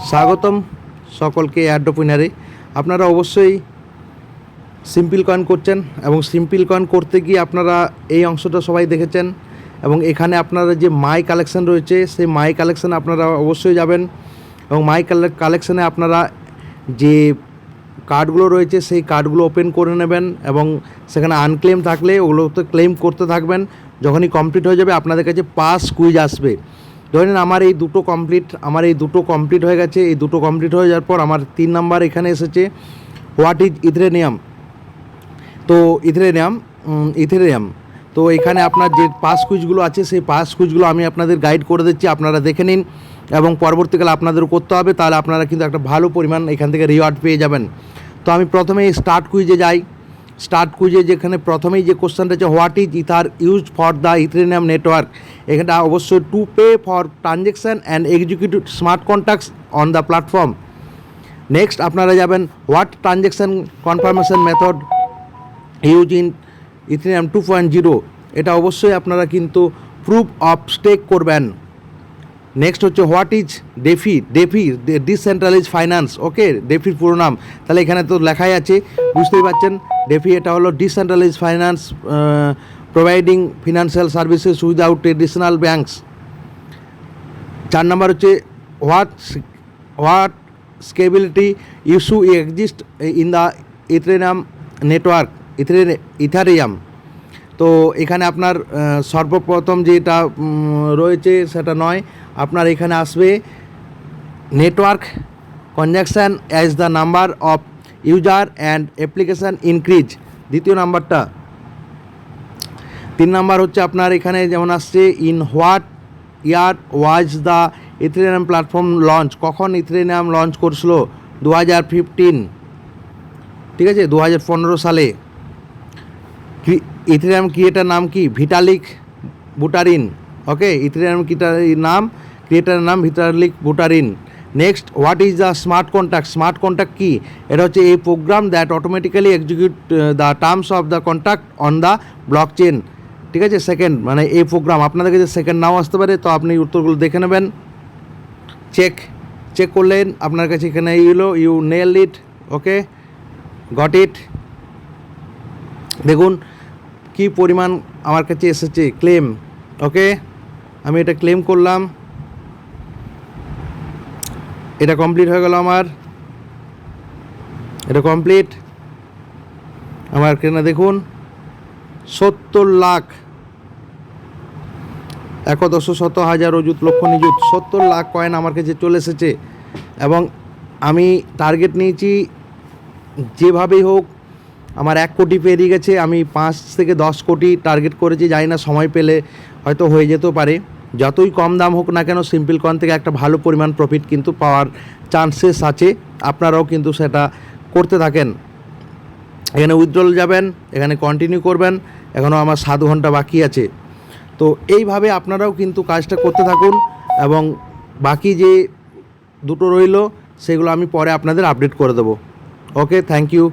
স্বাগতম সকলকে এয়ারড্রপ উইনারে। আপনারা অবশ্যই সিম্পল কয়েন করছেন এবং সিম্পল কয়েন করতে গিয়ে আপনারা এই অংশটা সবাই দেখেছেন এবং এখানে আপনারা যে মাই কালেকশান রয়েছে সেই মাই কালেকশানে আপনারা অবশ্যই যাবেন এবং মাই কালেকশানে আপনারা যে কার্ডগুলো রয়েছে সেই কার্ডগুলো ওপেন করে নেবেন এবং সেখানে আনক্লেম থাকলে ওগুলোতে ক্লেম করতে থাকবেন। যখনই কমপ্লিট হয়ে যাবে আপনাদের কাছে পাস কুইজ আসবে। ধরেন আমার এই দুটো কমপ্লিট হয়ে গেছে। এই দুটো কমপ্লিট হয়ে যাওয়ার পর আমার 3 নাম্বার এখানে এসেছে হোয়াট ইজ ইথেরিয়াম। তো ইথেরিয়াম তো এখানে আপনার যে পাস কুইজগুলো আছে সেই পাস কুইজগুলো আমি আপনাদের গাইড করে দিচ্ছি, আপনারা দেখে নিন এবং পরবর্তীকালে আপনাদেরও করতে হবে, তাহলে আপনারা কিন্তু একটা ভালো পরিমাণ এখান থেকে রিওয়ার্ড পেয়ে যাবেন। তো আমি প্রথমে স্টার্ট কুইজে যাই। স্টার্ট কুইজে যেখানে প্রথমেই যে কোশ্চেনটা আছে what is ether used for the Ethereum network, এখানটা অবশ্যই to pay for transaction and execute smart contracts on the platform. Next আপনারা যাবেন what transaction confirmation method use in Ethereum 2.0, এটা অবশ্যই আপনারা কিন্তু প্রুফ অফ স্টেক করবেন। নেক্সট হচ্ছে what is DeFi decentralize finance. Okay, ডেফির পুরো নাম তাহলে এখানে তো লেখাই আছে, বুঝতেই পারছেন। ডেফি এটা হলো decentralize finance providing financial services without traditional banks. 4 number হচ্ছে what scalability issue exist in the Ethereum network Ethereum. তো এখানে আপনার সর্বপ্রথম যেটা রয়েছে সেটা নয়, আপনার এখানে আসবে network congestion as the number of user and application increase, দ্বিতীয় নাম্বারটা। 3 নাম্বার হচ্ছে আপনার এখানে যেমন আসছে in what year was the Ethereum platform launch, কখন ইথেরিয়াম লঞ্চ করছিল 2015, ঠিক আছে, 2015 সালে। ইথেরিয়াম ক্রিয়েটার নাম কি? ভিটালিক বুটারিন। ওকে, ইথেরিয়াম ক্রিয়েটারের নাম Vitalik Buterin. Next what is the smart contract. Smart contract কি? এটা হচ্ছে এই program that automatically execute the terms of the contract on the blockchain, ঠিক আছে। সেকেন্ড মানে এই প্রোগ্রাম, আপনাদের কাছে সেকেন্ড নাও আসতে পারে, তো আপনি উত্তরগুলো দেখে নেবেন। চেক করলেন আপনার কাছে এখানে এলো, you nail it. Okay, got it. দেখুন কি পরিমাণ আমার কাছে এসেছে ক্লেম। ওকে, আমি এটা ক্লেম করলাম, এটা কমপ্লিট হয়ে গেল আমার, এটা কমপ্লিট আমার কেনা। দেখুন 70 লাখ 1,10,000 অযুত লক্ষ নিযুত 70 লাখ কয়েন আমার কাছে চলে এসেছে এবং আমি টার্গেট নিয়েছি যেভাবেই হোক আমার 1 কোটি পেরিয়ে গেছে। আমি 5 থেকে 10 কোটি টার্গেট করেছি, জানি না সময় পেলে হয়তো হয়ে যেতেও পারে। যতই কম দাম হোক না কেন সিম্পল কয়েন থেকে একটা ভালো পরিমাণ প্রফিট কিন্তু পাওয়ার চান্সেস আছে, আপনারাও কিন্তু সেটা করতে থাকেন। এখানে উইথড্রল যাবেন, এখানে কন্টিনিউ করবেন, এখনও আমার 7 ঘন্টা বাকি আছে। তো এইভাবে আপনারাও কিন্তু কাজটা করতে থাকুন এবং বাকি যে দুটো রইল সেগুলো আমি পরে আপনাদের আপডেট করে দেবো। ওকে, থ্যাংক ইউ।